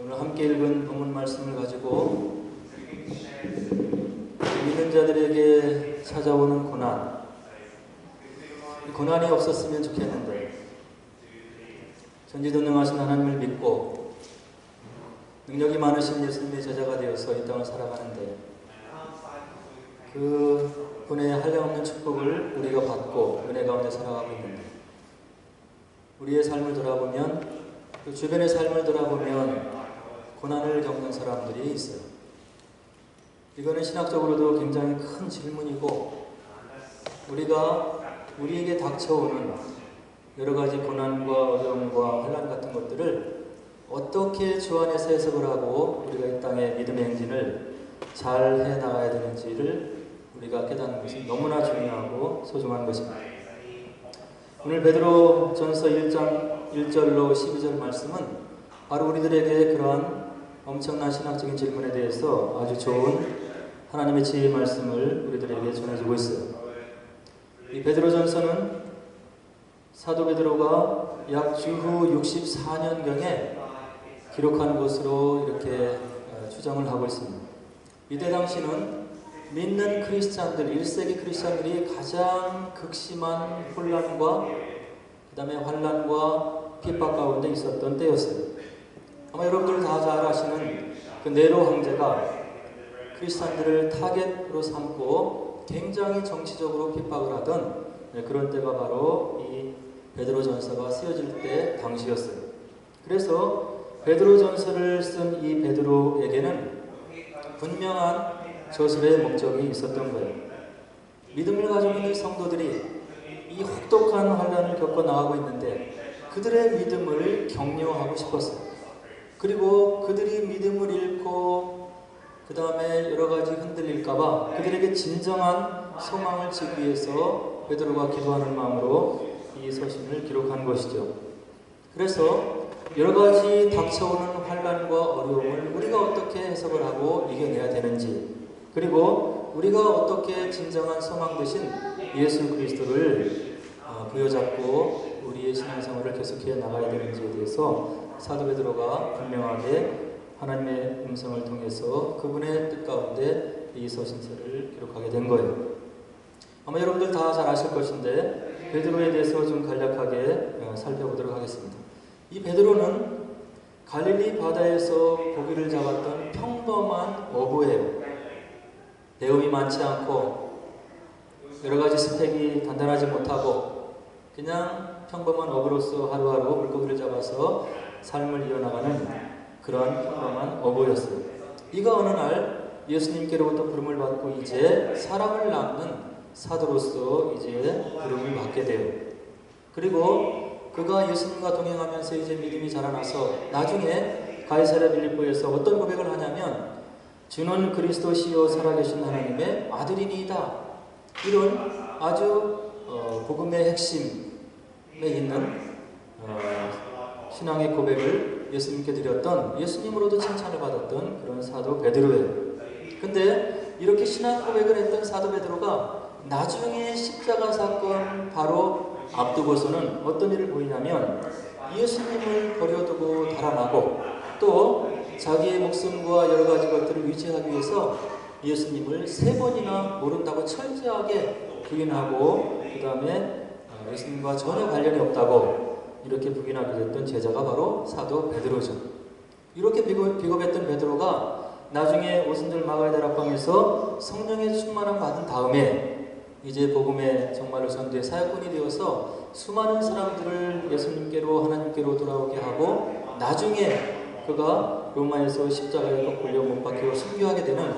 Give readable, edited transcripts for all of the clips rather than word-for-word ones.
오늘 함께 읽은 본문 말씀을 가지고 믿는 자들에게 찾아오는 고난, 이 고난이 없었으면 좋겠는데 전지전능하신 하나님을 믿고 능력이 많으신 예수님의 제자가 되어서 이 땅을 살아가는데 그 분의 한량없는 축복을 우리가 받고 은혜 가운데 살아가고 있는데 우리의 삶을 돌아보면 그 주변의 삶을 돌아보면 고난을 겪는 사람들이 있어요. 이거는 신학적으로도 굉장히 큰 질문이고 우리에게 닥쳐오는 여러 가지 고난과 어려움과 환난 같은 것들을 어떻게 주 안에서 해석을 하고 우리가 이 땅의 믿음의 행진을 잘 해나가야 되는지를 우리가 깨닫는 것이 너무나 중요하고 소중한 것입니다. 오늘 베드로 전서 1장 1절로 12절 말씀은 바로 우리들에게 그러한 엄청난 신학적인 질문에 대해서 아주 좋은 하나님의 지혜의 말씀을 우리들에게 전해주고 있어요. 이 베드로전서는 사도 베드로가 약 주후 64년경에 기록한 것으로 이렇게 추정을 하고 있습니다. 이때 당시는 믿는 크리스찬들, 1세기 크리스찬들이 가장 극심한 혼란과 그 다음에 환난과 핍박 가운데 있었던 때였어요. 아마 여러분들 다 잘 아시는 그 네로 황제가 크리스찬들을 타겟으로 삼고 굉장히 정치적으로 핍박을 하던 그런 때가 바로 이 베드로전서가 쓰여질 때 당시였어요. 그래서 베드로전서를 쓴 이 베드로에게는 분명한 저술의 목적이 있었던 거예요. 믿음을 가지고 있는 성도들이 이 혹독한 환난을 겪어 나가고 있는데 그들의 믿음을 격려하고 싶었어요. 그리고 그들이 믿음을 잃고 그 다음에 여러 가지 흔들릴까봐 그들에게 진정한 소망을 주기 위해서 베드로가 기도하는 마음으로 이 서신을 기록한 것이죠. 그래서 여러 가지 닥쳐오는 환난과 어려움을 우리가 어떻게 해석을 하고 이겨내야 되는지, 그리고 우리가 어떻게 진정한 소망 되신 예수 그리스도를 부여잡고 우리의 신앙생활을 계속해 나가야 되는지에 대해서 사도 베드로가 분명하게 하나님의 음성을 통해서 그분의 뜻 가운데 이 서신서를 기록하게 된 거예요. 아마 여러분들 다 잘 아실 것인데 베드로에 대해서 좀 간략하게 살펴보도록 하겠습니다. 이 베드로는 갈릴리 바다에서 고기를 잡았던 평범한 어부예요. 배움이 많지 않고 여러 가지 스펙이 단단하지 못하고 그냥 평범한 어부로서 하루하루 물고기를 잡아서 삶을 이어나가는 그런 평범한 어부였어요. 이가 어느 날 예수님께로부터 부름을 받고 이제 사람을 낳는 사도로서 이제 부름을 받게 돼요. 그리고 그가 예수님과 동행하면서 이제 믿음이 자라나서 나중에 가이사랴 빌립보에서 어떤 고백을 하냐면 주는 그리스도시요 살아계신 하나님의 아들이니이다. 이런 아주 복음의 핵심에 있는 신앙의 고백을 예수님께 드렸던, 예수님으로도 칭찬을 받았던 그런 사도 베드로예요. 근데 이렇게 신앙 고백을 했던 사도 베드로가 나중에 십자가 사건 바로 앞두고서는 어떤 일을 보이냐면 예수님을 버려두고 달아나고 또 자기의 목숨과 여러 가지 것들을 유지하기 위해서 예수님을 3번이나 모른다고 철저하게 부인하고 그 다음에 예수님과 전혀 관련이 없다고 이렇게 부인하게 됐던 제자가 바로 사도 베드로죠. 이렇게 비겁했던 베드로가 나중에 오순절 마가의 다락방에서 성령의 충만함 받은 다음에 이제 복음의 정말로 전도의 사역꾼이 되어서 수많은 사람들을 예수님께로 하나님께로 돌아오게 하고 나중에 그가 로마에서 십자가에 꺾으려 못 박히고 순교하게 되는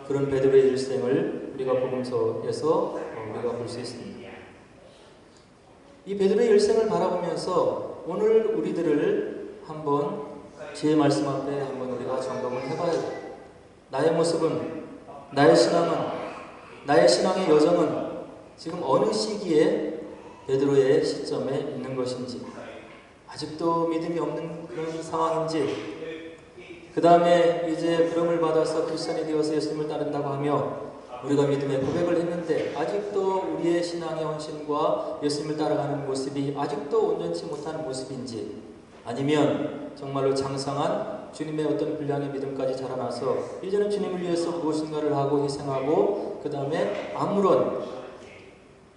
그런 베드로의 일생을 우리가 복음서에서 우리가 볼 수 있습니다. 이 베드로의 일생을 바라보면서 오늘 우리들을 한번 지혜 말씀 앞에 한번 우리가 점검을 해봐야 돼요. 나의 모습은, 나의 신앙은, 나의 신앙의 여정은 지금 어느 시기에 베드로의 시점에 있는 것인지, 아직도 믿음이 없는 그런 상황인지, 그 다음에 이제 부름을 받아서 크리스찬이 되어서 예수님을 따른다고 하며 우리가 믿음의 고백을 했는데 아직도 우리의 신앙의 헌신과 예수님을 따라가는 모습이 아직도 온전치 못한 모습인지, 아니면 정말로 장성한 주님의 어떤 분량의 믿음까지 자라나서 이제는 주님을 위해서 무엇인가를 하고 희생하고 그 다음에 아무런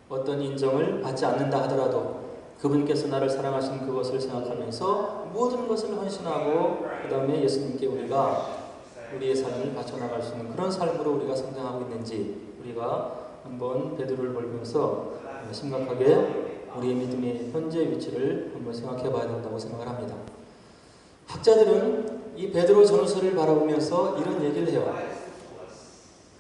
어떤 인정을 받지 않는다 하더라도 그분께서 나를 사랑하신 그것을 생각하면서 모든 것을 헌신하고 그 다음에 예수님께 우리가 우리의 삶을 바쳐나갈 수 있는 그런 삶으로 우리가 성장하고 있는지 우리가 한번 베드로를 보면서 심각하게 우리의 믿음의 현재 위치를 한번 생각해 봐야 된다고 생각을 합니다. 학자들은 이 베드로 전후서를 바라보면서 이런 얘기를 해요.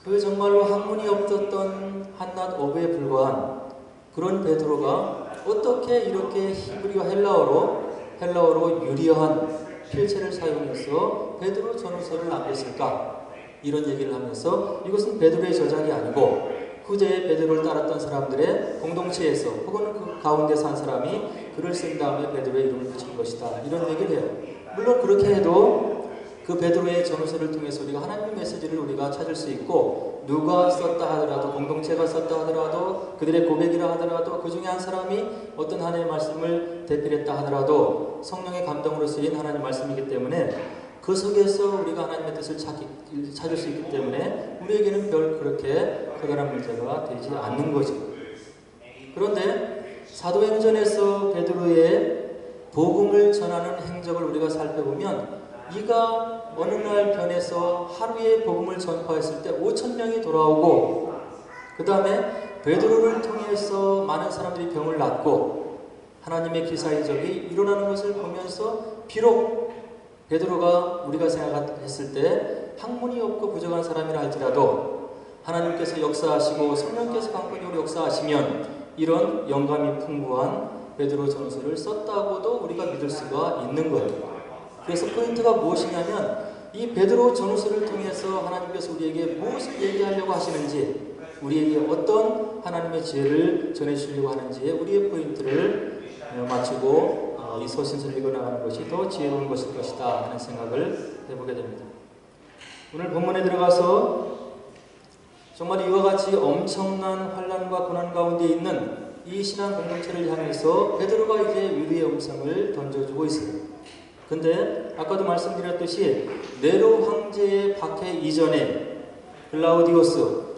그 정말로 학문이 없었던 한낱 어부에 불과한 그런 베드로가 어떻게 이렇게 히브리어 헬라어로 유리한 필체를 사용해서 베드로 전후서를 남겼을까? 이런 얘기를 하면서 이것은 베드로의 저작이 아니고 후대에 베드로를 따랐던 사람들의 공동체에서 혹은 그 가운데 산 사람이 글을 쓴 다음에 베드로의 이름을 붙인 것이다. 이런 얘기를 해요. 물론 그렇게 해도 그 베드로의 전후서를 통해서 우리가 하나님의 메시지를 우리가 찾을 수 있고 누가 썼다 하더라도 공동체가 썼다 하더라도 그들의 고백이라 하더라도 그 중에 한 사람이 어떤 하나님의 말씀을 대필했다 하더라도 성령의 감동으로 쓰인 하나님의 말씀이기 때문에 그 속에서 우리가 하나님의 뜻을 찾을 수 있기 때문에 우리에게는 별 그렇게 커다란 문제가 되지 않는 거죠. 그런데 사도행전에서 베드로의 복음을 전하는 행적을 우리가 살펴보면 이가 어느 날 변해서 하루에 복음을 전파했을 때 5,000명이 돌아오고 그 다음에 베드로를 통해서 많은 사람들이 병을 낫고 하나님의 기사이적이 일어나는 것을 보면서 비록 베드로가 우리가 생각했을 때 학문이 없고 부족한 사람이라 할지라도 하나님께서 역사하시고 성령께서 강권적으로 역사하시면 이런 영감이 풍부한 베드로 전서를 썼다고도 우리가 믿을 수가 있는 거예요. 그래서 포인트가 무엇이냐면 이 베드로 전후서를 통해서 하나님께서 우리에게 무엇을 얘기하려고 하시는지 우리에게 어떤 하나님의 지혜를 전해주려고 하는지에 우리의 포인트를 맞추고 이 서신서를 읽어나가는 것이 더 지혜로운 것일 것이다 하는 생각을 해보게 됩니다. 오늘 본문에 들어가서 정말 이와 같이 엄청난 환난과 고난 가운데 있는 이 신앙 공동체를 향해서 베드로가 이제 위로의 음성을 던져주고 있어요. 근데 아까도 말씀드렸듯이 네로 황제의 박해 이전에 글라우디오스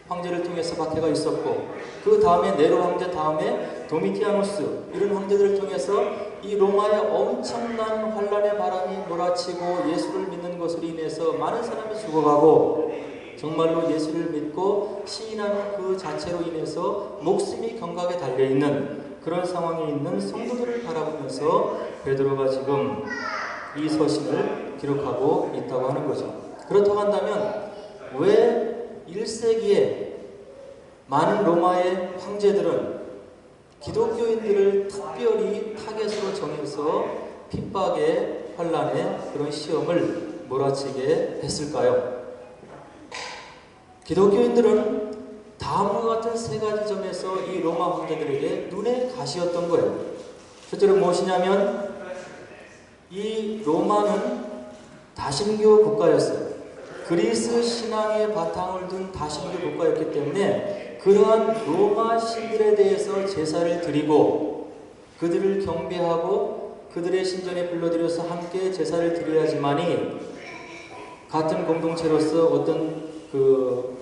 황제를 통해서 박해가 있었고 그 다음에 네로 황제 다음에 도미티아누스 이런 황제들을 통해서 이 로마의 엄청난 환란의 바람이 몰아치고 예수를 믿는 것으로 인해서 많은 사람이 죽어가고 정말로 예수를 믿고 시인하는 그 자체로 인해서 목숨이 경각에 달려있는 그런 상황에 있는 성도들을 바라보면서 베드로가 지금 이 서신을 기록하고 있다고 하는 거죠. 그렇다고 한다면 왜 1세기에 많은 로마의 황제들은 기독교인들을 특별히 타겟으로 정해서 핍박의 환란의 그런 시험을 몰아치게 했을까요? 기독교인들은 다음과 같은 세 가지 점에서 이 로마 황제들에게 눈에 가시였던 거예요. 첫째로 무엇이냐면 이 로마는 다신교 국가였어요. 그리스 신앙의 바탕을 둔 다신교 국가였기 때문에 그러한 로마 신들에 대해서 제사를 드리고 그들을 경배하고 그들의 신전에 불러들여서 함께 제사를 드려야지만이 같은 공동체로서 어떤 그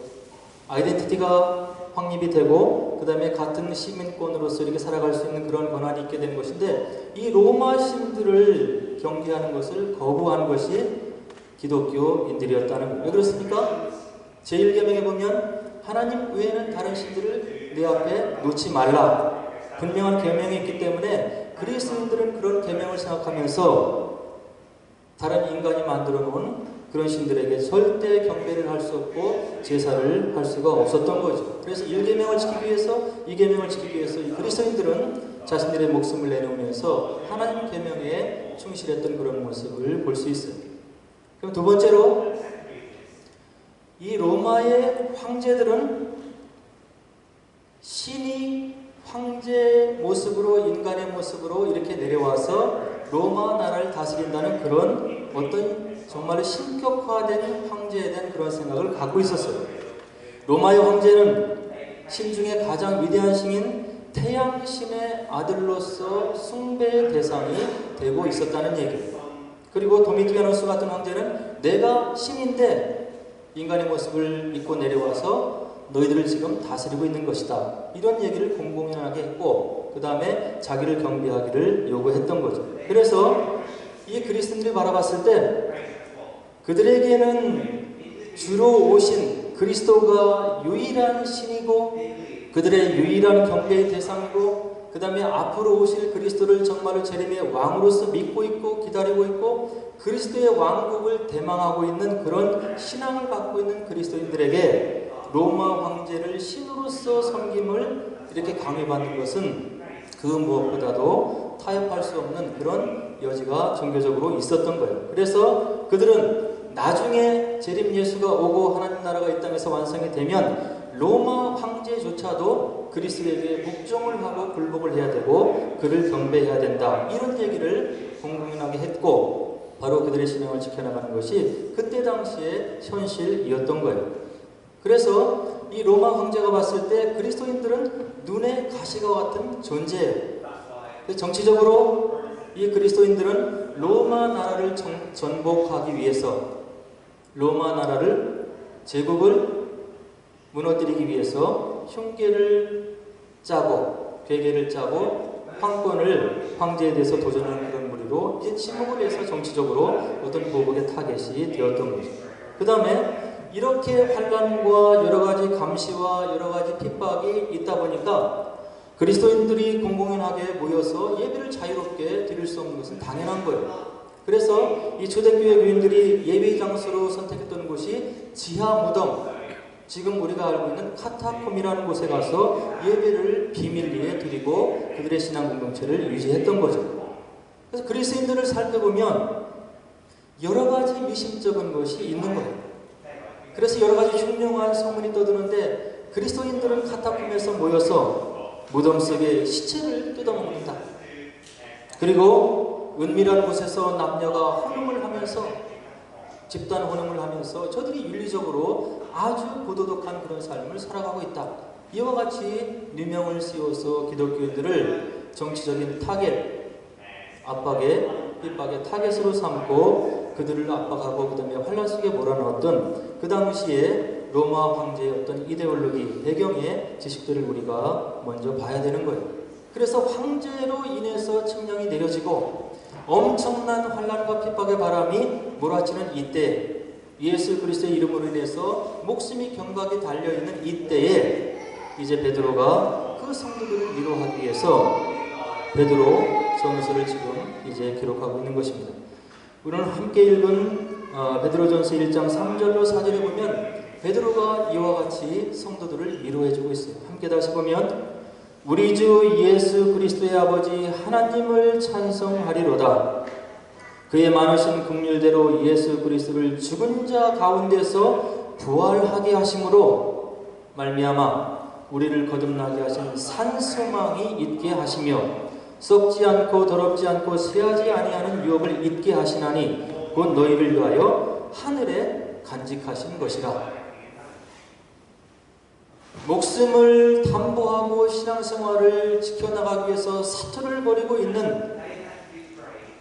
아이덴티티가 확립이 되고 그 다음에 같은 시민권으로서 이렇게 살아갈 수 있는 그런 권한이 있게 되는 것인데 이 로마 신들을 경계하는 것을 거부한 것이 기독교인들이었다는 거예요. 왜 그렇습니까? 제1계명에 보면 하나님 외에는 다른 신들을 내 앞에 놓지 말라 분명한 계명이 있기 때문에 그리스도인들은 그런 계명을 생각하면서 다른 인간이 만들어 놓은 그런 신들에게 절대 경배를 할 수 없고 제사를 할 수가 없었던 거죠. 그래서 1계명을 지키기 위해서 2계명을 지키기 위해서 이 그리스도인들은 자신들의 목숨을 내놓으면서 하나님 계명에 충실했던 그런 모습을 볼 수 있어요. 그럼 두 번째로 이 로마의 황제들은 신이 황제의 모습으로 인간의 모습으로 이렇게 내려와서 로마 나라를 다스린다는 그런 어떤 정말 신격화된 황제에 대한 그런 생각을 갖고 있었어요. 로마의 황제는 신 중에 가장 위대한 신인 태양신의 아들로서 숭배의 대상이 되고 있었다는 얘기예요. 그리고 도미티아누스 같은 황제는 내가 신인데 인간의 모습을 입고 내려와서 너희들을 지금 다스리고 있는 것이다. 이런 얘기를 공공연하게 했고 그 다음에 자기를 경배하기를 요구했던 거죠. 그래서 이 그리스도인들이 바라봤을 때 그들에게는 주로 오신 그리스도가 유일한 신이고 그들의 유일한 경배의 대상이고 그 다음에 앞으로 오실 그리스도를 정말로 재림의 왕으로서 믿고 있고 기다리고 있고 그리스도의 왕국을 대망하고 있는 그런 신앙을 갖고 있는 그리스도인들에게 로마 황제를 신으로서 섬김을 이렇게 강요받는 것은 그 무엇보다도 타협할 수 없는 그런 여지가 종교적으로 있었던 거예요. 그래서 그들은 나중에 재림 예수가 오고 하나님 나라가 이 땅에서 완성이 되면 로마 황제조차도 그리스도에게 묵종을 하고 굴복을 해야 되고 그를 경배해야 된다. 이런 얘기를 공공연하게 했고 바로 그들의 신앙을 지켜나가는 것이 그때 당시의 현실이었던 거예요. 그래서 이 로마 황제가 봤을 때 그리스도인들은 눈에 가시와 같은 존재예요. 정치적으로 이 그리스도인들은 로마 나라를 전복하기 위해서 로마 나라를 제국을 무너뜨리기 위해서 흉계를 짜고 괴계를 짜고 황권을 황제에 대해서 도전하는 그런 무리로 이제 침묵을 해서 정치적으로 어떤 보복의 타겟이 되었던 거죠. 그 다음에 이렇게 환난과 여러 가지 감시와 여러 가지 핍박이 있다 보니까 그리스도인들이 공공연하게 모여서 예배를 자유롭게 드릴 수 없는 것은 당연한 거예요. 그래서 이 초대교회 교인들이 예배 장소로 선택했던 곳이 지하 무덤, 지금 우리가 알고 있는 카타콤이라는 곳에 가서 예배를 비밀리에 드리고 그들의 신앙 공동체를 유지했던 거죠. 그래서 그리스도인들을 살펴보면 여러 가지 미심쩍은 것이 있는 거예요. 그래서 여러 가지 흉흉한 소문이 떠드는데 그리스도인들은 카타콤에서 모여서 무덤 속에 시체를 뜯어먹는다. 그리고 은밀한 곳에서 남녀가 혼음을 하면서 집단 혼음을 하면서 저들이 윤리적으로 아주 고도덕한 그런 삶을 살아가고 있다. 이와 같이 누명을 씌워서 기독교인들을 정치적인 타겟, 압박의 핍박의 타겟으로 삼고 그들을 압박하고 그 다음에 환란 속에 몰아넣었던 그 당시에 로마 황제의 어떤 이데올로기, 배경의 지식들을 우리가 먼저 봐야 되는 거예요. 그래서 황제로 인해서 칙령이 내려지고 엄청난 환란과 핍박의 바람이 몰아치는 이때 예수 그리스도의 이름으로 인해서 목숨이 경각에 달려있는 이때에 이제 베드로가 그 성도들을 위로하기 위해서 베드로 전서를 지금 이제 기록하고 있는 것입니다. 우리는 함께 읽은 베드로전서 1장 3절로 4절에 보면 베드로가 이와 같이 성도들을 위로해주고 있어요. 함께 다시 보면 우리 주 예수 그리스도의 아버지 하나님을 찬송하리로다. 그의 많으신 긍휼대로 예수 그리스도를 죽은 자 가운데서 부활하게 하심으로 말미암아 우리를 거듭나게 하신 산 소망이 있게 하시며 썩지 않고 더럽지 않고 쇠하지 아니하는 유업을 잊게 하시나니 곧 너희를 위하여 하늘에 간직하신 것이라. 목숨을 담보하고 신앙생활을 지켜나가기 위해서 사투를 벌이고 있는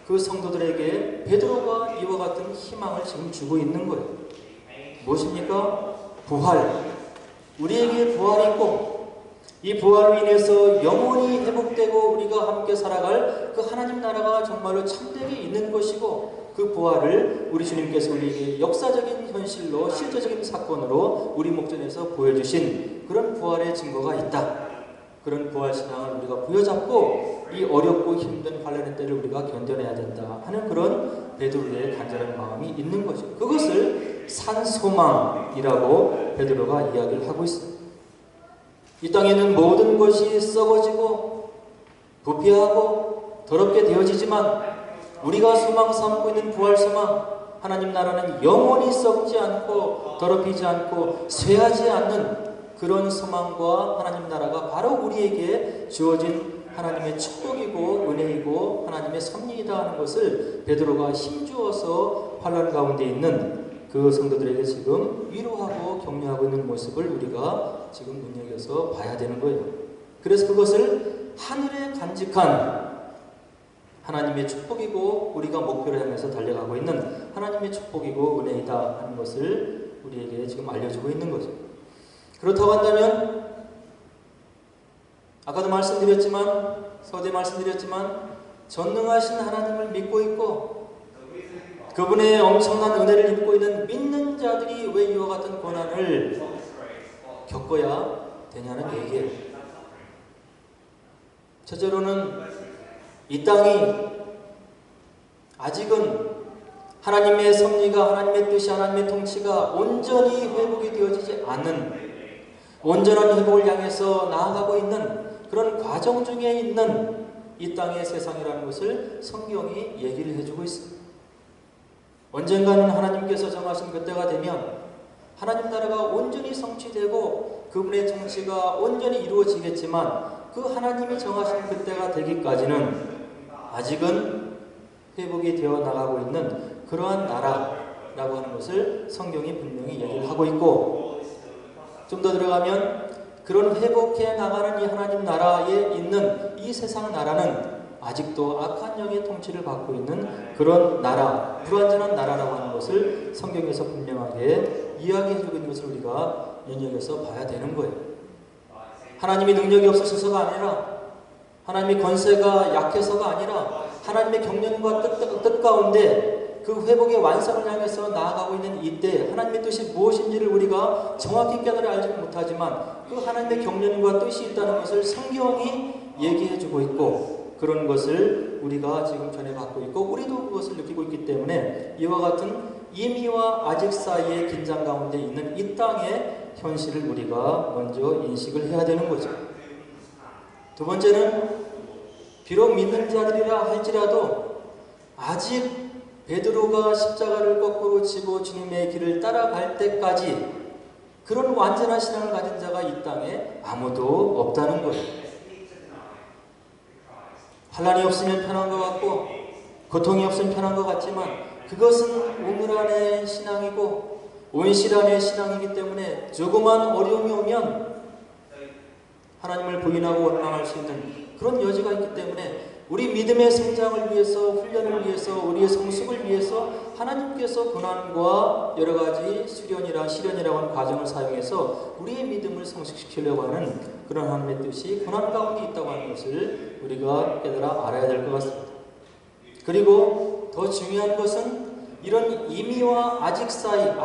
그 성도들에게 베드로가 이와 같은 희망을 지금 주고 있는 거예요. 무엇입니까? 부활. 우리에게 부활이 있고 이 부활로 인해서 영원히 회복되고 우리가 함께 살아갈 그 하나님 나라가 정말로 참되게 있는 것이고 그 부활을 우리 주님께서 우리에게 역사적인 현실로 실제적인 사건으로 우리 목전에서 보여주신 그런 부활의 증거가 있다. 그런 부활 신앙을 우리가 부여잡고 이 어렵고 힘든 환난의 때를 우리가 견뎌내야 된다 하는 그런 베드로의 간절한 마음이 있는 거죠. 그것을 산소망이라고 베드로가 이야기를 하고 있어요. 이 땅에는 모든 것이 썩어지고 부패하고 더럽게 되어지지만 우리가 소망 삼고 있는 부활 소망, 하나님 나라는 영원히 썩지 않고 더럽히지 않고 쇠하지 않는 그런 소망과 하나님 나라가 바로 우리에게 주어진 하나님의 축복이고 은혜이고 하나님의 섭리이다 하는 것을 베드로가 힘주어서 환난 가운데 있는 그 성도들에게 지금 위로하고 격려하고 있는 모습을 우리가 지금 눈여겨서 봐야 되는 거예요. 그래서 그것을 하늘에 간직한 하나님의 축복이고 우리가 목표를 향해서 달려가고 있는 하나님의 축복이고 은혜이다 하는 것을 우리에게 지금 알려주고 있는 거죠. 그렇다고 한다면 아까도 말씀드렸지만 서두에 말씀드렸지만 전능하신 하나님을 믿고 있고 그분의 엄청난 은혜를 입고 있는 믿는 자들이 왜 이와 같은 고난을 겪어야 되냐는 얘기예요. 첫째로는 이 땅이 아직은 하나님의 섭리가, 하나님의 뜻이, 하나님의 통치가 온전히 회복이 되어지지 않는, 온전한 회복을 향해서 나아가고 있는 그런 과정 중에 있는 이 땅의 세상이라는 것을 성경이 얘기를 해주고 있습니다. 언젠가는 하나님께서 정하신 그때가 되면 하나님 나라가 온전히 성취되고 그분의 통치가 온전히 이루어지겠지만 그 하나님이 정하신 그때가 되기까지는 아직은 회복이 되어 나가고 있는 그러한 나라라고 하는 것을 성경이 분명히 얘기를 하고 있고, 좀 더 들어가면 그런 회복해 나가는 이 하나님 나라에 있는 이 세상 나라는 아직도 악한 영의 통치를 받고 있는 그런 나라, 불완전한 나라라고 하는 것을 성경에서 분명하게 이야기해주고 있는 것을 우리가 눈여겨서 봐야 되는 거예요. 하나님이 능력이 없으셔서가 아니라, 하나님의 권세가 약해서가 아니라 하나님의 경륜과 뜻 가운데 그 회복의 완성을 향해서 나아가고 있는 이때 하나님의 뜻이 무엇인지를 우리가 정확히 깨달아 알지 못하지만 그 하나님의 경륜과 뜻이 있다는 것을 성경이 얘기해주고 있고, 그런 것을 우리가 지금 전해받고 있고 우리도 그것을 느끼고 있기 때문에 이와 같은 이미와 아직 사이의 긴장 가운데 있는 이 땅의 현실을 우리가 먼저 인식을 해야 되는 거죠. 두 번째는 비록 믿는 자들이라 할지라도 아직 베드로가 십자가를 거꾸로 지고 주님의 길을 따라갈 때까지 그런 완전한 신앙을 가진 자가 이 땅에 아무도 없다는 거예요. 환난이 없으면 편한 것 같고 고통이 없으면 편한 것 같지만 그것은 우물 안의 신앙이고 온실 안의 신앙이기 때문에 조그만 어려움이 오면 하나님을 부인하고 원망할 수 있는 그런 여지가 있기 때문에 우리 믿음의 성장을 위해서, 훈련을 위해서, 우리의 성숙을 위해서 하나님께서 고난과 여러 가지 시련이라고 하는 과정을 사용해서 우리의 믿음을 성숙시키려고 하는 그런 하나님의 뜻이 고난 가운데 있다고 하는 것을 우리가 깨달아 알아야 될 것 같습니다. 그리고 더 중요한 것은 이런 이미와 아직 사이에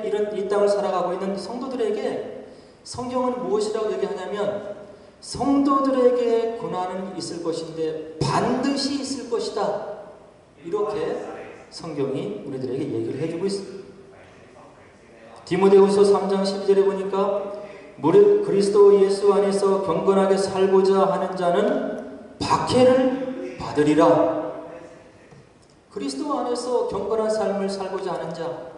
이런 이 땅을 살아가고 있는 성도들에게 성경은 무엇이라고 얘기하냐면 성도들에게 고난은 있을 것인데 반드시 있을 것이다. 이렇게 성경이 우리들에게 얘기를 해주고 있습니다. 디모데후서 3장 12절에 보니까 무릇 그리스도 예수 안에서 경건하게 살고자 하는 자는 박해를 받으리라. 그리스도 안에서 경건한 삶을 살고자 하는 자,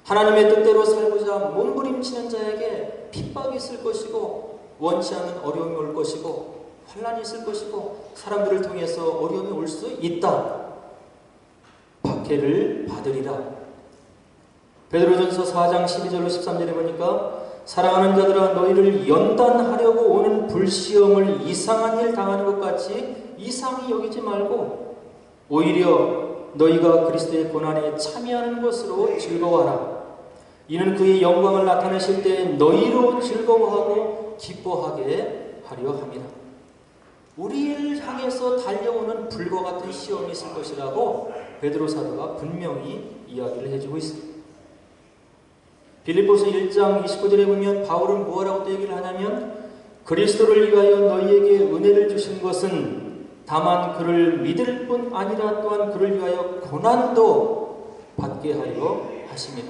하나님의 뜻대로 살고자 몸부림치는 자에게 핍박이 있을 것이고 원치 않는 어려움이 올 것이고 환난이 있을 것이고 사람들을 통해서 어려움이 올 수 있다. 박해를 받으리라. 베드로전서 4장 12절로 13절에 보니까 사랑하는 자들아 너희를 연단하려고 오는 불시험을 이상한 일 당하는 것 같이 이상히 여기지 말고 오히려 너희가 그리스도의 고난에 참여하는 것으로 즐거워하라. 이는 그의 영광을 나타내실 때 너희로 즐거워하고 기뻐하게 하려 함이라. 우리를 향해서 달려오는 불과 같은 시험이 있을 것이라고 베드로 사도가 분명히 이야기를 해주고 있습니다. 빌립보서 1장 29절에 보면 바울은 뭐라고 또 얘기를 하냐면 그리스도를 위하여 너희에게 은혜를 주신 것은 다만 그를 믿을 뿐 아니라 또한 그를 위하여 고난도 받게 하려 하심이라.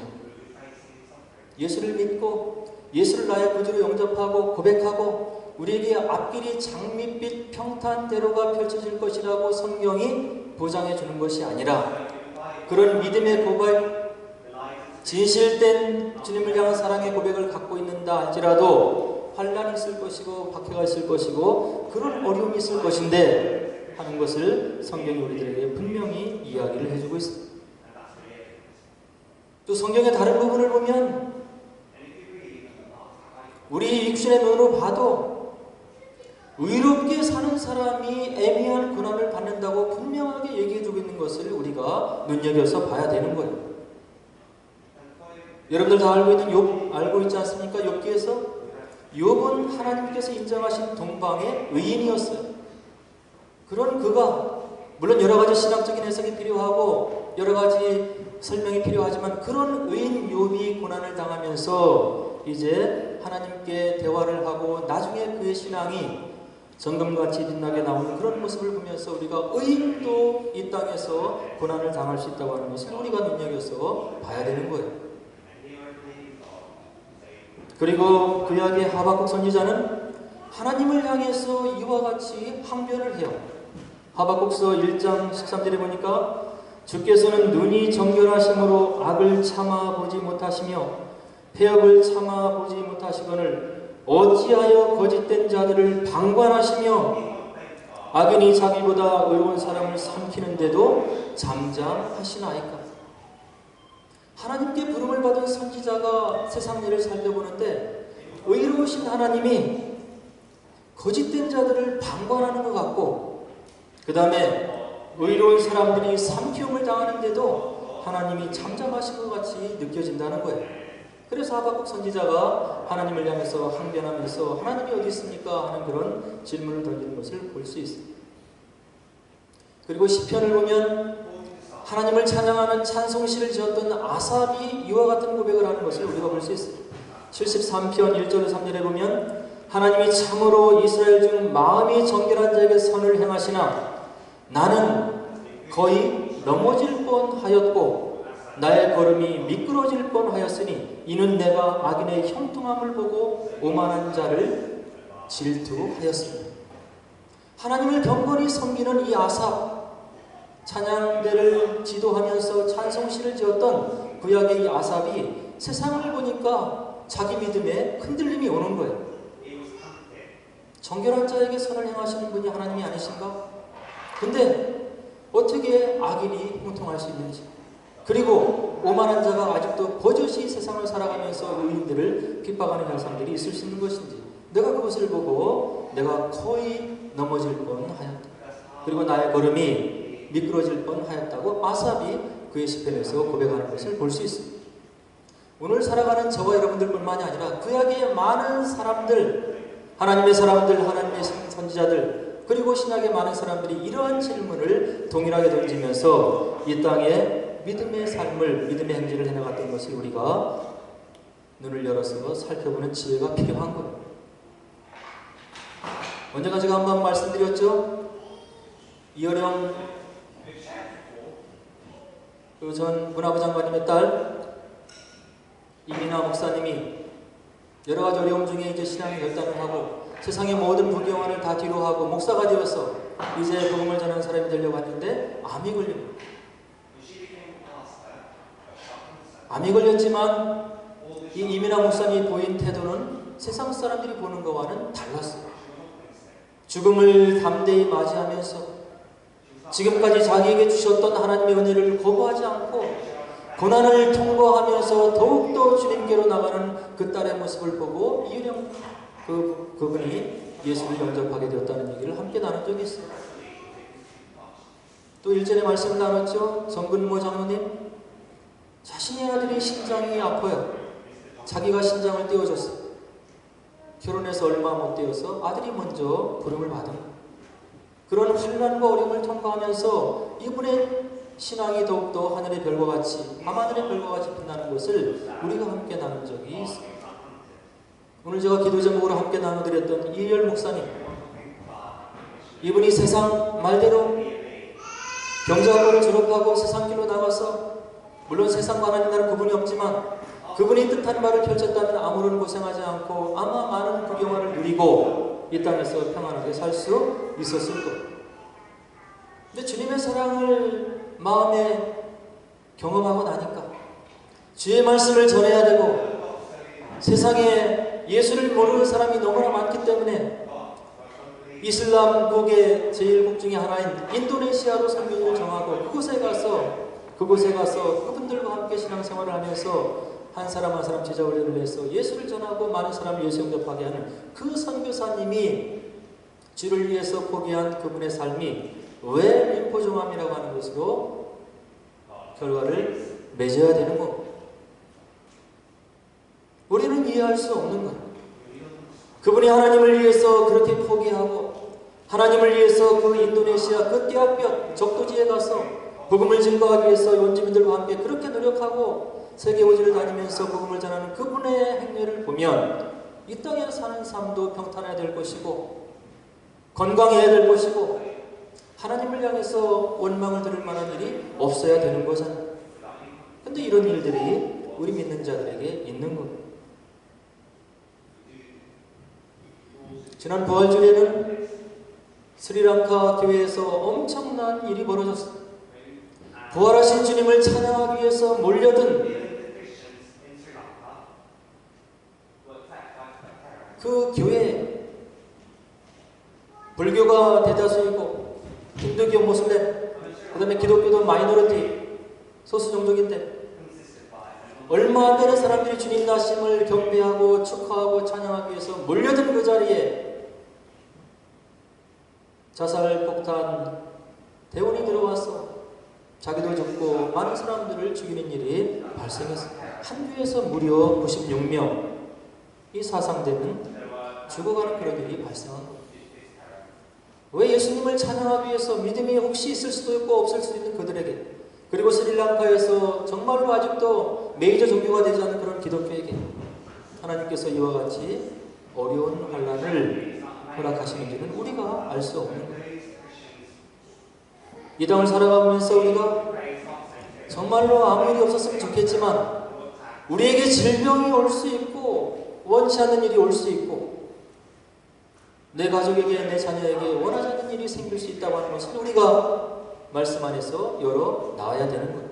예수를 믿고 예수를 나의 구주로 영접하고 고백하고 우리에게 앞길이 장밋빛 평탄대로가 펼쳐질 것이라고 성경이 보장해 주는 것이 아니라 그런 믿음의 고백, 진실된 주님을 향한 사랑의 고백을 갖고 있는다 할지라도 환난이 있을 것이고 박해가 있을 것이고 그런 어려움이 있을 것인데 하는 것을 성경이 우리들에게 분명히 이야기를 해주고 있습니다. 또 성경의 다른 부분을 보면 우리 육신의 눈으로 봐도 의롭게 사는 사람이 애매한 고난 눈여겨서 봐야 되는 거예요. 여러분들 다 알고 있는 욥 알고 있지 않습니까? 욥기에서 욥은 하나님께서 인정하신 동방의 의인이었어요. 그런 그가 물론 여러 가지 신학적인 해석이 필요하고 여러 가지 설명이 필요하지만 그런 의인 욥이 고난을 당하면서 이제 하나님께 대화를 하고 나중에 그의 신앙이 정금같이 빛나게 나오는 그런 모습을 보면서 우리가 의인도 이 땅에서 고난을 당할 수 있다고 하는 것을 우리가 눈여겨서 봐야 되는 거예요. 그리고 구약의 하박국 선지자는 하나님을 향해서 이와 같이 항변을 해요. 하박국서 1장 13절에 보니까 주께서는 눈이 정결하심으로 악을 참아보지 못하시며 폐역을 참아보지 못하시거늘 어찌하여 거짓된 자들을 방관하시며 악인이 자기보다 의로운 사람을 삼키는데도 잠잠하시나이까. 하나님께 부름을 받은 선지자가 세상 일을 살펴보는데 의로우신 하나님이 거짓된 자들을 방관하는 것 같고 그 다음에 의로운 사람들이 삼키움을 당하는데도 하나님이 잠잠하신 것 같이 느껴진다는 거예요. 그래서 하박국 선지자가 하나님을 향해서 항변하면서 하나님이 어디 있습니까? 하는 그런 질문을 던지는 것을 볼 수 있습니다. 그리고 시편을 보면 하나님을 찬양하는 찬송시를 지었던 아삽이 이와 같은 고백을 하는 것을 우리가 볼 수 있습니다. 73편 1절 3절에 보면 하나님이 참으로 이스라엘 중 마음이 정결한 자에게 선을 행하시나 나는 거의 넘어질 뻔하였고 나의 걸음이 미끄러질 뻔하였으니 이는 내가 악인의 형통함을 보고 오만한 자를 질투하였습니다. 하나님을 경건히 섬기는 이 아삽, 찬양대를 지도하면서 찬송시를 지었던 구약의 이 아삽이 세상을 보니까 자기 믿음에 흔들림이 오는 거예요. 정결한 자에게 선을 행하시는 분이 하나님이 아니신가? 근데 어떻게 악인이 형통할 수 있는지, 그리고 오만한 자가 아직도 버젓이 세상을 살아가면서 의인들을 핍박하는 현상들이 있을 수 있는 것인지, 내가 그것을 보고 내가 거의 넘어질 뻔하였다. 그리고 나의 걸음이 미끄러질 뻔하였다고 아삽이 그의 시편에서 고백하는 것을 볼 수 있습니다. 오늘 살아가는 저와 여러분들뿐만이 아니라 구약의 많은 사람들, 하나님의 사람들, 하나님의 선지자들, 그리고 신약의 많은 사람들이 이러한 질문을 동일하게 던지면서 이 땅에 믿음의 삶을, 믿음의 행진을 해나갔던 것을 우리가 눈을 열어서 살펴보는 지혜가 필요한 거예요. 언젠가 제가 한번 말씀드렸죠? 이어령 그 전 문화부 장관님의 딸 이민아 목사님이 여러 가지 어려움 중에 이제 신앙의 결단을 하고 세상의 모든 부경환을 다 뒤로 하고 목사가 되어서 이제 복음을 전하는 사람이 되려고 하는데 암이 걸립니다. 암이 걸렸지만 이 이민아 목사님이 보인 태도는 세상 사람들이 보는 것과는 달랐어요. 죽음을 담대히 맞이하면서 지금까지 자기에게 주셨던 하나님의 은혜를 거부하지 않고 고난을 통과하면서 더욱더 주님께로 나가는 그 딸의 모습을 보고 이유령 그분이 예수를 영접하게 되었다는 얘기를 함께 나눈 적이 있어요. 또 일전에 말씀을 나눴죠. 정근모 장로님, 자신의 아들이 신장이 아파요. 자기가 신장을 떼어줬어요. 결혼해서 얼마 못 되어서 아들이 먼저 부름을 받은 거예요. 그런 환난과 어려움을 통과하면서 이분의 신앙이 더욱더 하늘의 별과 같이, 밤하늘의 별과 같이 빛나는 것을 우리가 함께 나눈 적이 있습니다. 오늘 제가 기도 제목으로 함께 나눠드렸던 이열 목사님, 이분이 세상 말대로 경제학과를 졸업하고 세상 길로 나가서, 물론 세상과 하나님 나라는 구분이 없지만 그분이 뜻한 바를 펼쳤다면 아무런 고생하지 않고 아마 많은 부경화를 누리고 이 땅에서 평안하게 살 수 있었을 거예요. 근데 주님의 사랑을 마음에 경험하고 나니까 주의 말씀을 전해야 되고 세상에 예수를 모르는 사람이 너무나 많기 때문에 이슬람국의 제1국 중에 하나인 인도네시아로 선교를 정하고 그곳에 가서 그분들과 함께 신앙생활을 하면서 한 사람 한 사람 제자훈련을 해서 예수를 전하고 많은 사람을 예수 영접하게 하는 그 선교사님이 주를 위해서 포기한 그분의 삶이 왜 림포종암이라고 하는 것으로 결과를 맺어야 되는 겁니다. 우리는 이해할 수 없는 거예요. 그분이 하나님을 위해서 그렇게 포기하고 하나님을 위해서 그 인도네시아 그 떼약볕 적도지에 가서 복음을 증거하기 위해서 원주민들과 함께 그렇게 노력하고 세계 오지를 다니면서 복음을 전하는 그분의 행렬을 보면 이 땅에 사는 삶도 평탄해야 될 것이고 건강해야 될 것이고 하나님을 향해서 원망을 들을 만한 일이 없어야 되는 거잖아요. 근데 이런 일들이 우리 믿는 자들에게 있는 거예요. 지난 부활주일에는 스리랑카 교회에서 엄청난 일이 벌어졌어요. 부활하신 주님을 찬양하기 위해서 몰려든 그 교회에 불교가 대다수이고 힌두교, 모슬렘, 그 다음에 기독교도 마이너리티, 소수 종족인데 얼마 안 되는 사람들이 주님 나심을 경배하고 축하하고 찬양하기 위해서 몰려든 그 자리에 자살, 폭탄, 대원이 들어와서 자기도 죽고 많은 사람들을 죽이는 일이 발생했습니다. 한 교회에서 무려 96명이 사상되는 죽어가는 그런 일이 발생한 겁니다. 왜 예수님을 찬양하기 위해서 믿음이 혹시 있을 수도 있고 없을 수도 있는 그들에게, 그리고 스리랑카에서 정말로 아직도 메이저 종교가 되지 않는 그런 기독교에게 하나님께서 이와 같이 어려운 환난을 허락하시는지는 우리가 알 수 없는 거예요. 이 땅을 살아가면서 우리가 정말로 아무 일이 없었으면 좋겠지만 우리에게 질병이 올 수 있고 원치 않는 일이 올 수 있고 내 가족에게, 내 자녀에게 원하지 않는 일이 생길 수 있다고 하는 것은 우리가 말씀 안에서 열어 나와야 되는 거예요.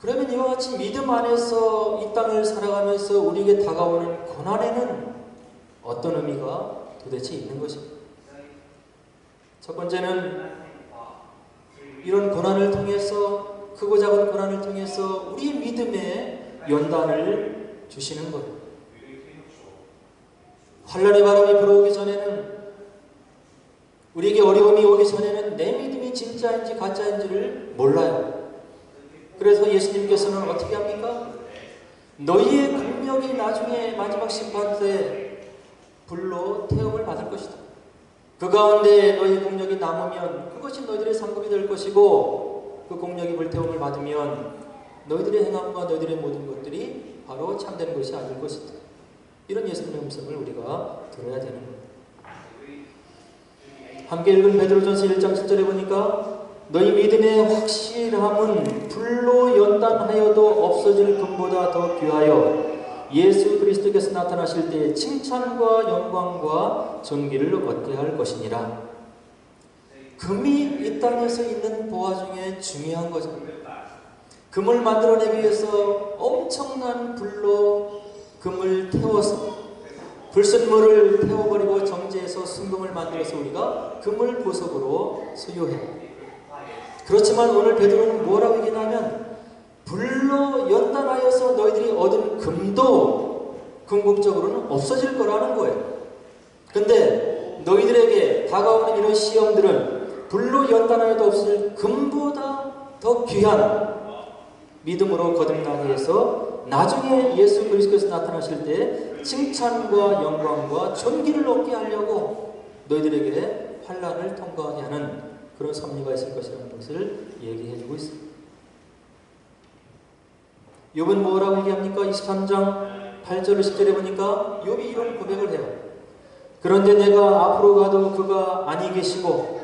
그러면 이와 같이 믿음 안에서 이 땅을 살아가면서 우리에게 다가오는 고난에는 어떤 의미가 도대체 있는 것입니까? 첫 번째는 이런 고난을 통해서, 크고 작은 고난을 통해서 우리의 믿음에 연단을 주시는 거예요. 환난의 바람이 불어오기 전에는, 우리에게 어려움이 오기 전에는 내 믿음이 진짜인지 가짜인지를 몰라요. 그래서 예수님께서는 어떻게 합니까? 너희의 공력이 나중에 마지막 심판 때 불로 태움을 받을 것이다. 그 가운데 너희 공력이 남으면 그것이 너희들의 상급이 될 것이고, 그 공력이 불태움을 받으면 너희들의 행함과 너희들의 모든 것들이 바로 참된 것이 아닐 것이다. 이런 예수님의 음성을 우리가 들어야 되는 거예요. 함께 읽은 베드로전서 1장 7절에 보니까 너희 믿음의 확실함은 불로 연단하여도 없어질 금보다 더 귀하여 예수 그리스도께서 나타나실 때 칭찬과 영광과 존귀를 얻게 할 것이니라. 금이 이 땅에서 있는 보화 중에 중요한 거죠. 금을 만들어내기 위해서 엄청난 불로 금을 태워서 불순물을 태워버리고 정제해서 순금을 만들어서 우리가 금을 보석으로 소유해요. 그렇지만 오늘 베드로는 뭐라고 얘기하냐면 불로 연단하여서 너희들이 얻은 금도 궁극적으로는 없어질 거라는 거예요. 근데 너희들에게 다가오는 이런 시험들은 불로 연단하여도 없어질 금보다 더 귀한 믿음으로 거듭나게 해서 나중에 예수 그리스도께서 나타나실 때 칭찬과 영광과 존귀를 얻게 하려고 너희들에게 환난을 통과하게 하는 그런 섭리가 있을 것이라는 것을 얘기해주고 있습니다. 욥은 뭐라고 얘기합니까? 23장 8절 10절에 보니까 욥이 이런 고백을 해요. 그런데 내가 앞으로 가도 그가 아니 계시고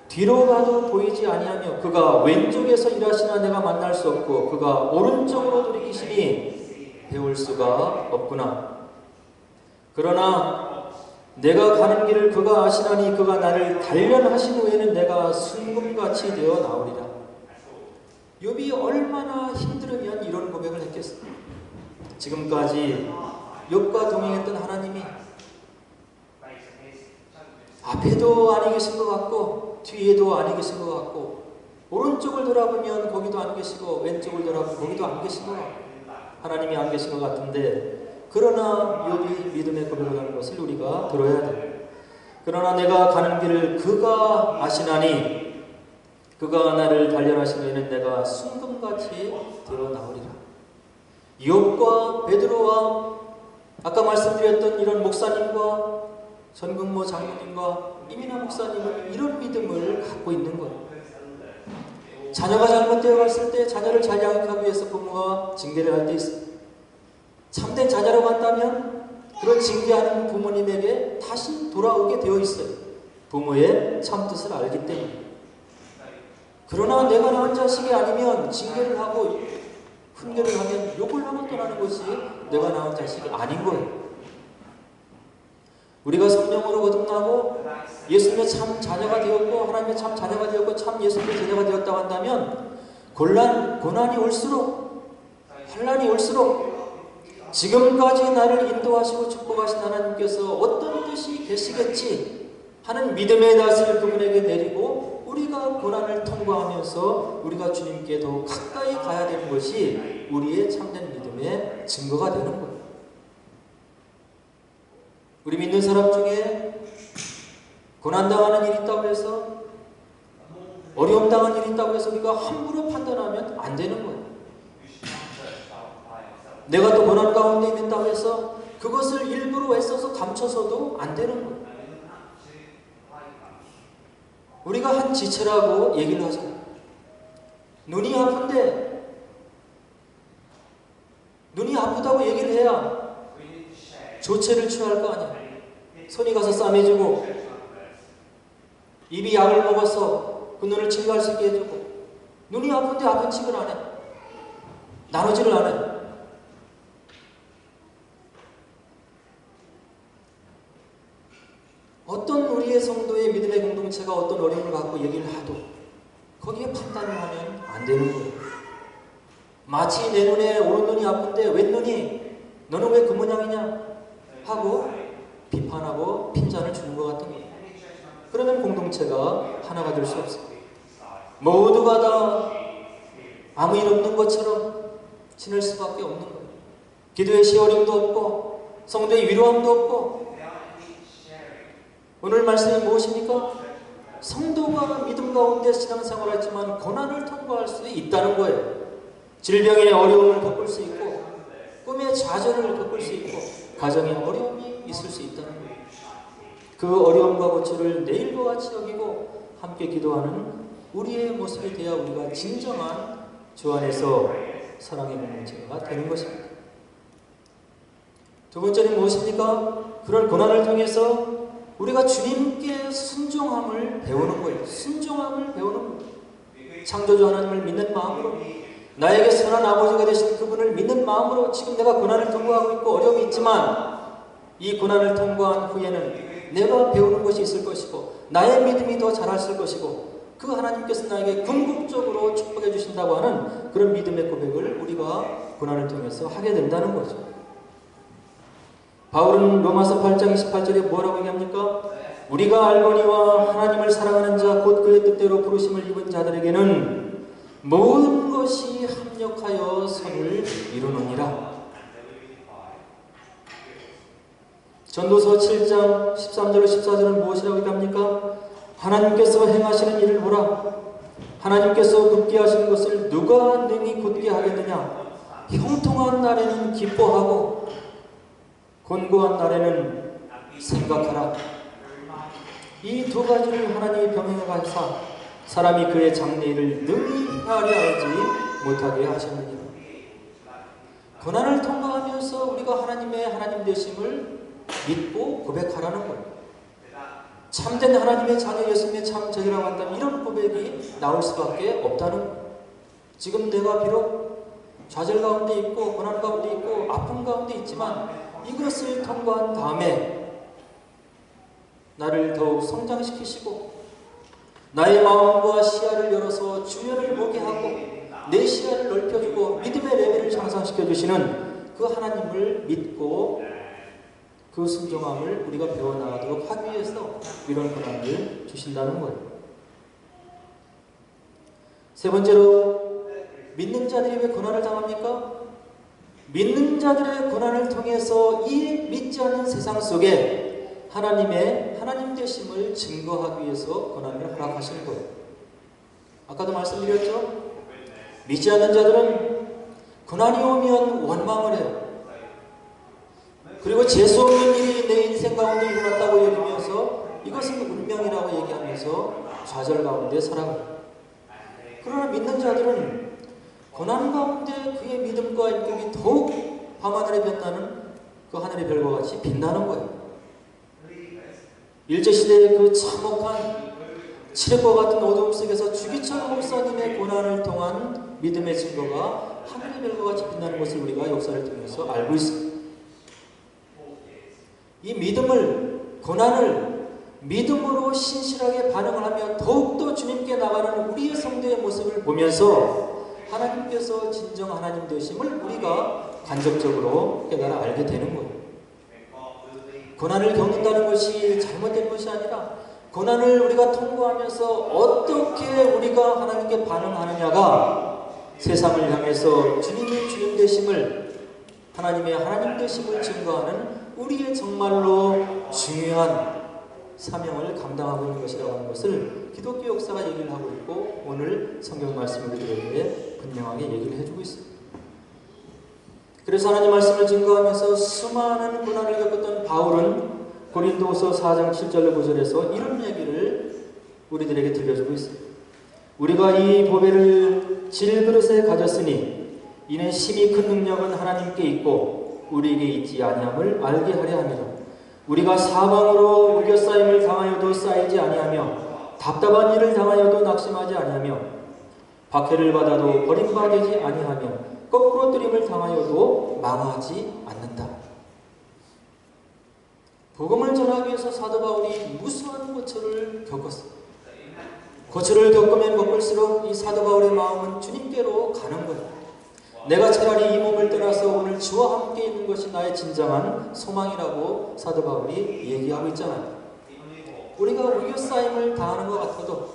뒤로 가도 보이지 아니하며 그가 왼쪽에서 일하시나 내가 만날 수 없고 그가 오른쪽으로 돌이키시니 배울 수가 없구나. 그러나 내가 가는 길을 그가 아시나니 그가 나를 단련하신 후에는 내가 순금같이 되어 나오리라. 욥이 얼마나 힘들으면 이런 고백을 했겠어요. 지금까지 욥과 동행했던 하나님이 앞에도 아니 계신 것 같고 뒤에도 아니 계신 것 같고 오른쪽을 돌아보면 거기도 안 계시고 왼쪽을 돌아보면 거기도 안 계신 것 같고 하나님이 안 계신 것 같은데, 그러나 욥이 믿음의 고백을 하는 것을 우리가 들어야 돼요. 그러나 내가 가는 길을 그가 아시나니 그가 나를 단련하시면 내가 순금같이 되어 나오리라. 욥과 베드로와 아까 말씀드렸던 이런 목사님과 전근모 장로님과 이민아 목사님은 이런 믿음을 갖고 있는 거예요. 자녀가 잘못되어 갔을 때 자녀를 잘 양육하기 위해서 부모가 징계를 할 때 있어요. 참된 자녀라고 한다면 그런 징계하는 부모님에게 다시 돌아오게 되어 있어요. 부모의 참뜻을 알기 때문에. 그러나 내가 낳은 자식이 아니면 징계를 하고 훈계를 하면 욕을 하고 떠나는 것이 내가 낳은 자식이 아닌 거예요. 우리가 성령으로 거듭나고 예수님의 참 자녀가 되었고 하나님의 참 자녀가 되었고 참 예수님의 자녀가 되었다고 한다면 고난이 올수록 환난이 올수록 지금까지 나를 인도하시고 축복하신 하나님께서 어떤 뜻이 계시겠지 하는 믿음의 낯을 그분에게 내리고 우리가 고난을 통과하면서 우리가 주님께 더 가까이 가야 되는 것이 우리의 참된 믿음의 증거가 되는 거예요. 우리 믿는 사람 중에 고난당하는 일이 있다고 해서 어려움 당하는 일이 있다고 해서 우리가 함부로 판단하면 안 되는 거예요. 내가 또 고난 가운데 있다고 해서 그것을 일부러 애써서 감춰서도 안 되는 거예요. 우리가 한 지체라고 얘기를 하잖아요. 눈이 아픈데 눈이 아프다고 얘기를 해야 조치를 취할 거 아니야. 손이 가서 싸매주고 입이 약을 먹어서 그 눈을 치료할 수 있게 해주고 눈이 아픈데 아픈 척을 안 해. 나누지를 안 해. 어떤 우리의 성도의 믿음의 공동체가 어떤 어려움을 갖고 얘기를 하도 거기에 판단을 하면 안 되는 거예요. 마치 내 눈에 오른눈이 아픈데 왼눈이 너는 왜 그 모양이냐 하고 비판하고 핀잔을 주는 것 같은 거예요. 그러면 공동체가 하나가 될 수 없어요. 모두가 다 아무 일 없는 것처럼 지낼 수밖에 없는 거예요. 기도의 시어림도 없고 성도의 위로함도 없고. 오늘 말씀이 무엇입니까? 성도가 믿음 가운데 신앙생활을 했지만 고난을 통과할 수 있다는 거예요. 질병의 어려움을 겪을 수 있고 꿈의 좌절을 겪을 수 있고 가정의 어려움이 있을 수 있다는 거예요. 그 어려움과 고초를 내일과 같이 여기고 함께 기도하는 우리의 모습이 되어 우리가 진정한 주 안에서 사랑의 공동체가 되는 것입니다. 두 번째는 무엇입니까? 그런 고난을 통해서 우리가 주님께 순종함을 배우는 거예요. 순종함을 배우는 거예요. 창조주 하나님을 믿는 마음으로 나에게 선한 아버지가 되신 그분을 믿는 마음으로 지금 내가 고난을 통과하고 있고 어려움이 있지만 이 고난을 통과한 후에는 내가 배우는 것이 있을 것이고 나의 믿음이 더 자랐을 것이고 그 하나님께서 나에게 궁극적으로 축복해 주신다고 하는 그런 믿음의 고백을 우리가 고난을 통해서 하게 된다는 거죠. 바울은 로마서 8장 28절에 뭐라고 얘기합니까? 우리가 알거니와 하나님을 사랑하는 자 곧 그의 뜻대로 부르심을 입은 자들에게는 모든 것이 합력하여 선을 이루느니라. 전도서 7장 13절로 14절은 무엇이라고 얘기합니까? 하나님께서 행하시는 일을 보라. 하나님께서 굳게 하시는 것을 누가 능히 굳게 하겠느냐? 형통한 날에는 기뻐하고 곤고한 날에는 생각하라. 이 두 가지를 하나님이 병행해 가사 사람이 그의 장래일을 능히 헤아려 알지 못하게 하셨느니라. 고난을 통과하면서 우리가 하나님의 하나님 되심을 믿고 고백하라는 거예요. 참된 하나님의 자녀 예수님의 참 자녀라고 한다면 이런 고백이 나올 수밖에 없다는 거예요. 지금 내가 비록 좌절 가운데 있고 고난 가운데 있고 아픔 가운데 있지만 이것을 통과한 다음에 나를 더욱 성장시키시고 나의 마음과 시야를 열어서 주변을 보게 하고 내 시야를 넓혀주고 믿음의 레벨을 향상시켜 주시는 그 하나님을 믿고 그 순종함을 우리가 배워나가도록 하기 위해서 이런 고난을 주신다는 거예요. 세 번째로 믿는 자들이 왜 고난을 당합니까? 믿는 자들의 고난을 통해서 이 믿지 않는 세상 속에 하나님의 하나님 되심을 증거하기 위해서 고난을 허락하시는 거예요. 아까도 말씀드렸죠? 믿지 않는 자들은 고난이 오면 원망을 해요. 그리고 재수 없는 일이 내 인생 가운데 일어났다고 여기면서 이것은 운명이라고 얘기하면서 좌절 가운데 살아가요. 그러나 믿는 자들은 고난 가운데 그의 믿음과 인격이 더욱 밤하늘에 빛나는 그 하늘의 별과 같이 빛나는 거예요. 일제시대의 그 참혹한 칠흑과 같은 어두움 속에서 주기철 목사님의 고난을 통한 믿음의 증거가 하늘의 별과 같이 빛나는 것을 우리가 역사를 통해서 알고 있습니다. 이 믿음을, 고난을 믿음으로 신실하게 반응을 하며 더욱더 주님께 나가는 우리의 성도의 모습을 보면서 하나님께서 진정 하나님 되심을 우리가 간접적으로 깨달아 알게 되는 거예요. 고난을 겪는다는 것이 잘못된 것이 아니라 고난을 우리가 통과하면서 어떻게 우리가 하나님께 반응하느냐가 세상을 향해서 주님이 주님 되심을, 하나님의 하나님 되심을 증거하는 우리의 정말로 중요한 사명을 감당하고 있는 것이라고 하는 것을 기독교 역사가 얘기를 하고 있고 오늘 성경 말씀을 우리들에게 분명하게 얘기를 해주고 있습니다. 그래서 하나님 말씀을 증거하면서 수많은 고난을 겪었던 바울은 고린도서 4장 7절로 9절에서 이런 얘기를 우리들에게 들려주고 있습니다. 우리가 이 보배를 질그릇에 가졌으니 이는 심히 큰 능력은 하나님께 있고 우리에게 있지 아니함을 알게 하려 함이라. 우리가 사방으로 우겨싸임을 당하여도 쌓이지 아니하며 답답한 일을 당하여도 낙심하지 아니하며 박해를 받아도 버림받지 아니하며 거꾸로 뜨림을 당하여도 망하지 않는다. 복음을 전하기 위해서 사도 바울이 무수한 고초를 겪었습니다. 고초를 겪으면 겪을수록 이 사도 바울의 마음은 주님께로 가는 거예요. 내가 차라리 이 몸을 떠나서 오늘 주와 함께 있는 것이 나의 진정한 소망이라고 사도 바울이 얘기하고 있잖아요. 우리가 우겨싸임을 당하는 것 같아도,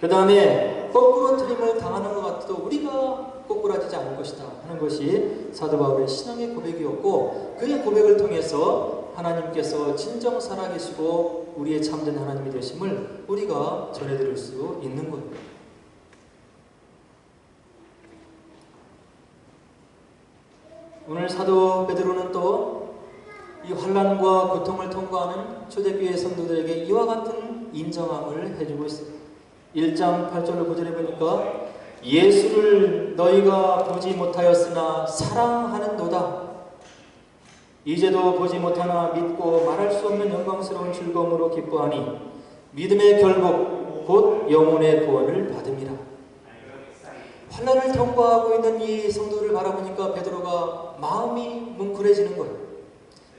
그 다음에 거꾸로 트림을 당하는 것 같아도 우리가 꼬꾸라지지 않을 것이다 하는 것이 사도 바울의 신앙의 고백이었고, 그의 고백을 통해서 하나님께서 진정 살아계시고 우리의 참된 하나님이 되심을 우리가 전해드릴 수 있는 거예요. 오늘 사도 베드로는 또 이 환난과 고통을 통과하는 초대교회 성도들에게 이와 같은 인정함을 해주고 있습니다. 1장 8절로 9절에 보니까 예수를 너희가 보지 못하였으나 사랑하는도다. 이제도 보지 못하나 믿고 말할 수 없는 영광스러운 즐거움으로 기뻐하니 믿음의 결국 곧 영혼의 구원을 받음이라. 환난을 통과하고 있는 이 성도를 바라보니까 베드로가 마음이 뭉클해지는 거예요.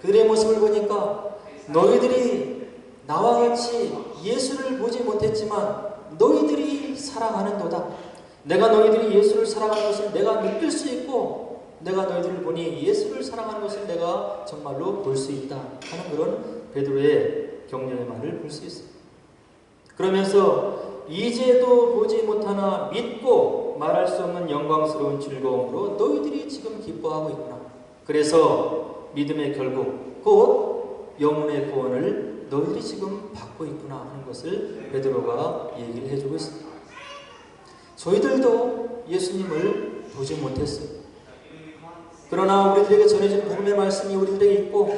그들의 모습을 보니까 너희들이 나와 같이 예수를 보지 못했지만 너희들이 사랑하는도다. 내가 너희들이 예수를 사랑하는 것을 내가 느낄 수 있고 내가 너희들을 보니 예수를 사랑하는 것을 내가 정말로 볼 수 있다 하는 그런 베드로의 격려의 말을 볼 수 있습니다. 그러면서 이제도 보지 못하나 믿고 말할 수 없는 영광스러운 즐거움으로 너희들이 지금 기뻐하고 있구나. 그래서 믿음의 결국 곧 영혼의 구원을 너희들이 지금 받고 있구나 하는 것을 베드로가 얘기를 해주고 있습니다. 저희들도 예수님을 보지 못했어요. 그러나 우리들에게 전해진 복음의 말씀이 우리들에게 있고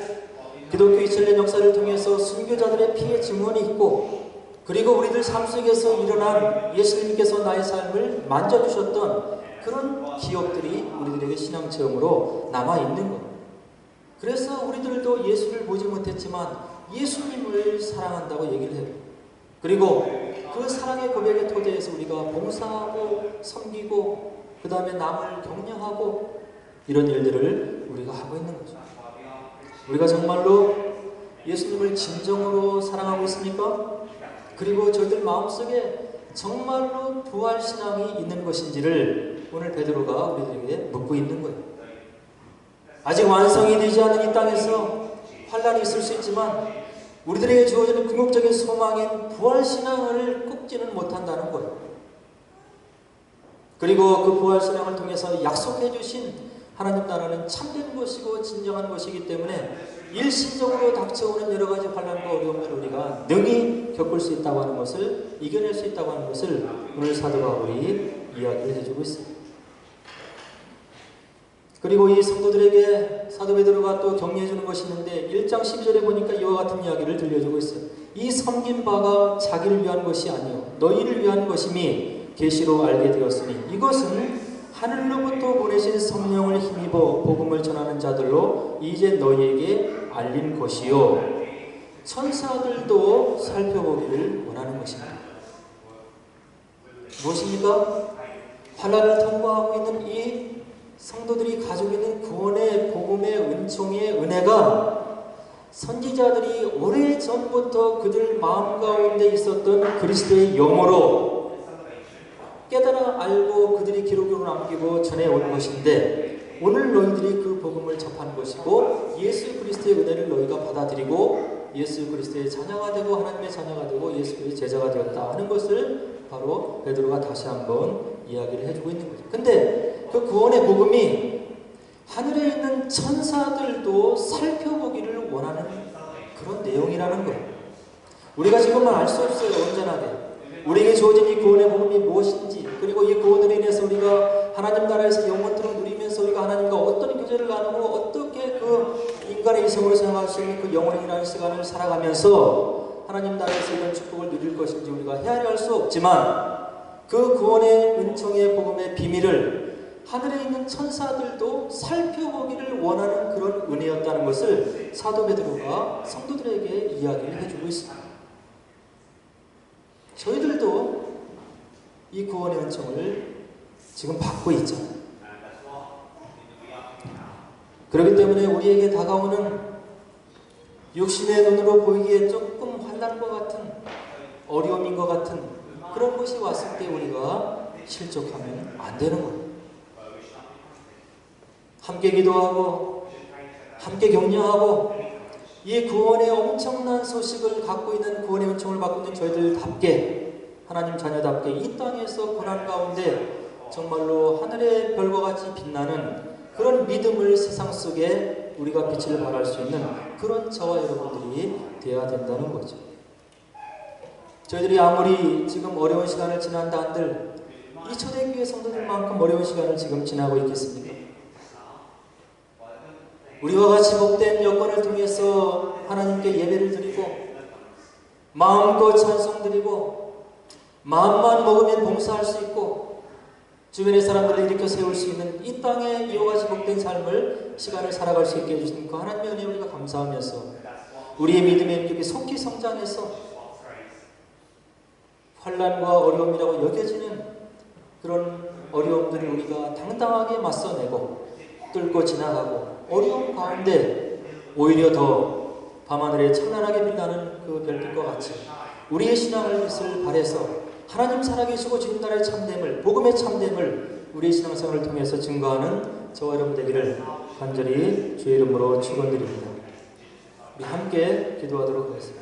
기독교 2000년 역사를 통해서 순교자들의 피의 증언이 있고 그리고 우리들 삶 속에서 일어난 예수님께서 나의 삶을 만져주셨던 그런 기억들이 우리들에게 신앙체험으로 남아있는 거예요. 그래서 우리들도 예수를 보지 못했지만 예수님을 사랑한다고 얘기를 해요. 그리고 그 사랑의 고백의 토대에서 우리가 봉사하고 섬기고 그 다음에 남을 격려하고 이런 일들을 우리가 하고 있는 거죠. 우리가 정말로 예수님을 진정으로 사랑하고 있습니까? 그리고 저희들 마음속에 정말로 부활신앙이 있는 것인지를 오늘 베드로가 우리들에게 묻고 있는 거예요. 아직 완성이 되지 않은 이 땅에서 환난이 있을 수 있지만 우리들에게 주어지는 궁극적인 소망인 부활신앙을 꼽지는 못한다는 거예요. 그리고 그 부활신앙을 통해서 약속해 주신 하나님 나라는 참된 것이고 진정한 것이기 때문에 일시적으로 닥쳐오는 여러 가지 환난과 어려움을 우리가 능히 겪을 수 있다고 하는 것을, 이겨낼 수 있다고 하는 것을 오늘 사도 바울이 이야기를 해주고 있습니다. 그리고 이 성도들에게 사도 베드로가 또 격려해 주는 것이 있는데 1장 12절에 보니까 이와 같은 이야기를 들려주고 있어요. 이 섬긴 바가 자기를 위한 것이 아니요 너희를 위한 것임이 계시로 알게 되었으니 이것은 하늘로부터 보내신 성령을 힘입어 복음을 전하는 자들로 이제 너희에게 알린 것이요 천사들도 살펴보기를 원하는 것입니다. 무엇입니까? 환난을 통과하고 있는 이 성도들이 가지고 있는 구원의 복음의 은총의 은혜가 선지자들이 오래전부터 그들 마음 가운데 있었던 그리스도의 영으로 깨달아 알고 그들이 기록으로 남기고 전해온 것인데 오늘 너희들이 그 복음을 접한 것이고 예수 그리스도의 은혜를 너희가 받아들이고 예수 그리스도의 자녀가 되고 하나님의 자녀가 되고 예수 그리스도의 제자가 되었다 하는 것을 바로 베드로가 다시 한번 이야기를 해주고 있는 거죠. 근데 그 구원의 복음이 하늘에 있는 천사들도 살펴보기를 원하는 그런 내용이라는 거예요. 우리가 지금은 알 수 없어요. 온전하게 우리에게 주어진 이 구원의 복음이 무엇인지, 그리고 이 구원으로 인해서 우리가 하나님 나라에서 영원토록 누리면서 우리가 하나님과 어떤 교제를 나누고 어떻게 그 인간의 이성으로 생각할 수 있는 그 영원이라는 시간을 살아가면서 하나님 나라에서 이런 축복을 누릴 것인지 우리가 헤아려 할 수 없지만 그 구원의 은총의 복음의 비밀을 하늘에 있는 천사들도 살펴보기를 원하는 그런 은혜였다는 것을 사도 베드로가 성도들에게 이야기를 해주고 있습니다. 저희들도 이 구원의 은총을 지금 받고 있잖아요. 그렇기 때문에 우리에게 다가오는 육신의 눈으로 보이기에 조금 환난과 같은 어려움인 것 같은 그런 것이 왔을 때 우리가 실족하면 안 되는 거예요. 함께 기도하고 함께 격려하고 이 구원의 엄청난 소식을 갖고 있는 구원의 은총을 받고 있는 저희들답게 하나님 자녀답게 이 땅에서 고난 가운데 정말로 하늘의 별과 같이 빛나는 그런 믿음을 세상 속에 우리가 빛을 발할 수 있는 그런 저와 여러분들이 되어야 된다는 거죠. 저희들이 아무리 지금 어려운 시간을 지난다 한들 이 초대교회 성도들만큼 어려운 시간을 지금 지나고 있겠습니까? 우리와 같이 복된 여건을 통해서 하나님께 예배를 드리고 마음껏 찬송 드리고 마음만 먹으면 봉사할 수 있고 주변의 사람들을 일으켜 세울 수 있는 이 땅에 이와 같이 복된 삶을 시간을 살아갈 수 있게 해주신 그 하나님의 은혜에 우리가 감사하면서 우리의 믿음의 인격이 속히 성장해서 환난과 어려움이라고 여겨지는 그런 어려움들을 우리가 당당하게 맞서내고 뚫고 지나가고 어려움 가운데 오히려 더 밤하늘에 찬란하게 빛나는 그 별빛과 같이 우리의 신앙을 빛을 발해서 하나님 살아계시고 지금 나라의 참됨을 복음의 참됨을 우리의 신앙생활을 통해서 증거하는 저와 여러분 되기를 간절히 주의 이름으로 축원드립니다. 우리 함께 기도하도록 하겠습니다.